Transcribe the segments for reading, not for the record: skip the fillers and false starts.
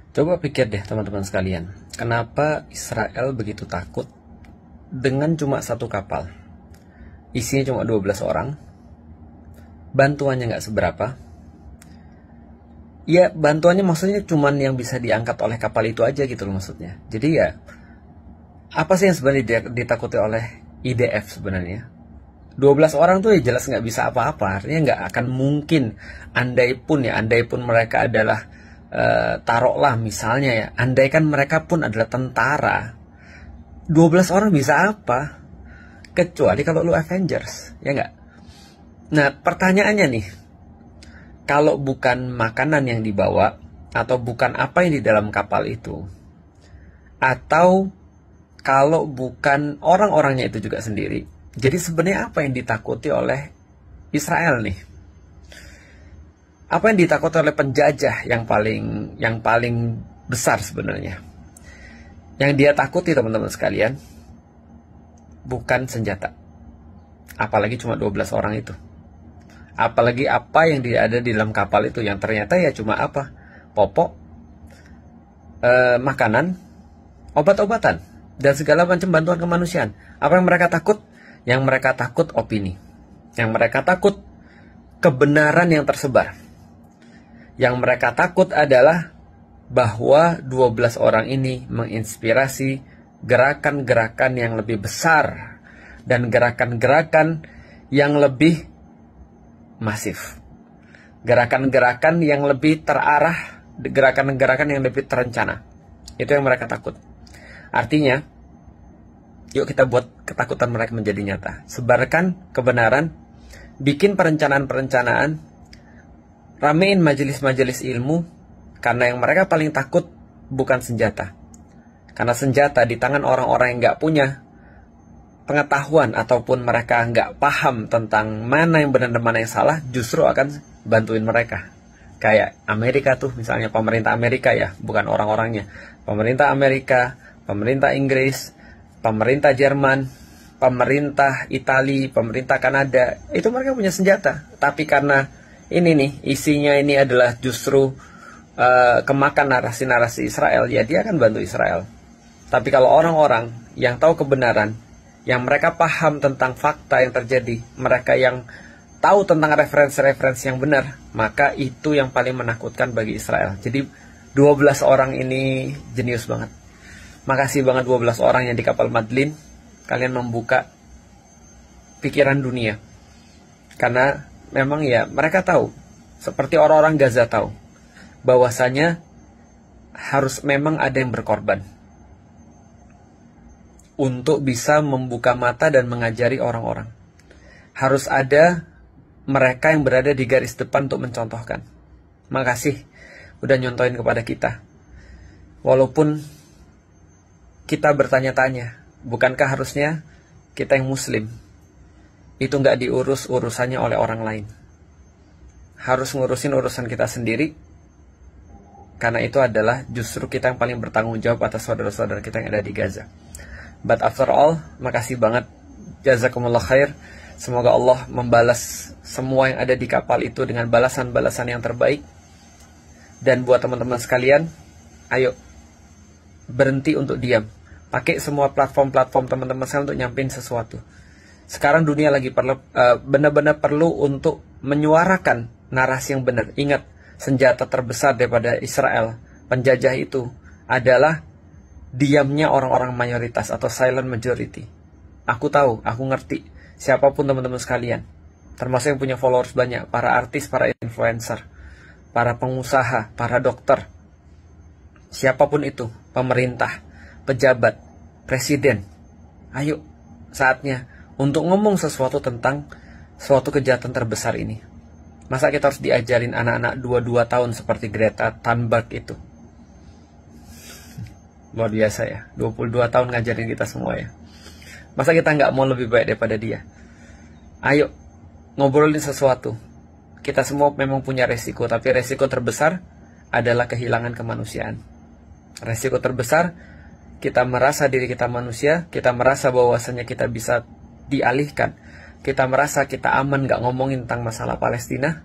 Coba pikir deh teman-teman sekalian, kenapa Israel begitu takut dengan cuma satu kapal, isinya cuma 12 orang, bantuannya nggak seberapa. Ya bantuannya maksudnya cuman yang bisa diangkat oleh kapal itu aja gitu loh maksudnya. Jadi ya, apa sih yang sebenarnya ditakuti oleh IDF sebenarnya? 12 orang tuh ya jelas nggak bisa apa-apa. Artinya nggak akan mungkin, andai pun mereka adalah taruhlah misalnya ya, andai kan mereka pun adalah tentara, 12 orang bisa apa? Kecuali kalau lu Avengers, ya nggak? Nah pertanyaannya nih, kalau bukan makanan yang dibawa, atau bukan apa yang di dalam kapal itu, atau kalau bukan orang-orangnya itu juga sendiri, jadi sebenarnya apa yang ditakuti oleh Israel nih? Apa yang ditakuti oleh penjajah yang paling besar sebenarnya? Yang dia takuti teman-teman sekalian, bukan senjata. Apalagi cuma 12 orang itu. Apalagi apa yang ada di dalam kapal itu, yang ternyata ya cuma apa? Popok, makanan, obat-obatan, dan segala macam bantuan kemanusiaan. Apa yang mereka takut? Yang mereka takut opini. Yang mereka takut kebenaran yang tersebar. Yang mereka takut adalah bahwa 12 orang ini menginspirasi gerakan-gerakan yang lebih besar dan gerakan-gerakan yang lebih masif. Gerakan-gerakan yang lebih terarah, gerakan-gerakan yang lebih terencana. Itu yang mereka takut. Artinya, yuk kita buat ketakutan mereka menjadi nyata. Sebarkan kebenaran, bikin perencanaan-perencanaan, ramein majelis-majelis ilmu, karena yang mereka paling takut bukan senjata. Karena senjata di tangan orang-orang yang nggak punya pengetahuan ataupun mereka nggak paham tentang mana yang benar dan mana yang salah, justru akan bantuin mereka. Kayak Amerika tuh misalnya, pemerintah Amerika ya, bukan orang-orangnya. Pemerintah Amerika, pemerintah Inggris, pemerintah Jerman, pemerintah Italia, pemerintah Kanada, itu mereka punya senjata. Tapi karena ini nih, isinya ini adalah justru kemakan narasi-narasi Israel, ya dia akan bantu Israel. Tapi kalau orang-orang yang tahu kebenaran, yang mereka paham tentang fakta yang terjadi, mereka yang tahu tentang referensi-referensi yang benar, maka itu yang paling menakutkan bagi Israel. Jadi 12 orang ini jenius banget. Makasih banget 12 orang yang di kapal Madlin. Kalian membuka pikiran dunia. Karena memang ya mereka tahu, seperti orang-orang Gaza tahu, bahwasanya harus memang ada yang berkorban untuk bisa membuka mata dan mengajari orang-orang. Harus ada mereka yang berada di garis depan untuk mencontohkan. Makasih udah nyontohin kepada kita. Walaupun kita bertanya-tanya, bukankah harusnya kita yang muslim itu nggak diurus urusannya oleh orang lain? Harus ngurusin urusan kita sendiri, karena itu adalah justru kita yang paling bertanggung jawab atas saudara-saudara kita yang ada di Gaza. But after all, makasih banget, jazakumullah khair. Semoga Allah membalas semua yang ada di kapal itu dengan balasan-balasan yang terbaik. Dan buat teman-teman sekalian, ayo berhenti untuk diam. Pakai semua platform-platform teman-teman sekalian untuk nyampein sesuatu. Sekarang dunia lagi benar-benar perlu untuk menyuarakan narasi yang benar. Ingat, senjata terbesar daripada Israel, penjajah itu, adalah diamnya orang-orang mayoritas atau silent majority. Aku tahu, aku ngerti. Siapapun teman-teman sekalian, termasuk yang punya followers banyak, para artis, para influencer, para pengusaha, para dokter, siapapun itu, pemerintah, pejabat, presiden, ayo saatnya untuk ngomong sesuatu tentang suatu kejahatan terbesar ini. Masa kita harus diajarin anak-anak 22 tahun seperti Greta Thunberg itu? Luar biasa ya, 22 tahun ngajarin kita semua ya. Masa kita nggak mau lebih baik daripada dia? Ayo, ngobrolin sesuatu. Kita semua memang punya resiko, tapi resiko terbesar adalah kehilangan kemanusiaan. Resiko terbesar, kita merasa diri kita manusia, kita merasa bahwasanya kita bisa dialihkan. Kita merasa kita aman nggak ngomongin tentang masalah Palestina,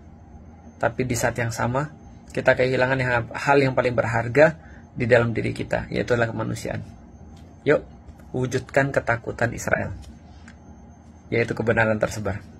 tapi di saat yang sama, kita kehilangan hal yang paling berharga, di dalam diri kita, yaitu adalah kemanusiaan. Yuk, wujudkan ketakutan Israel, yaitu kebenaran tersebar.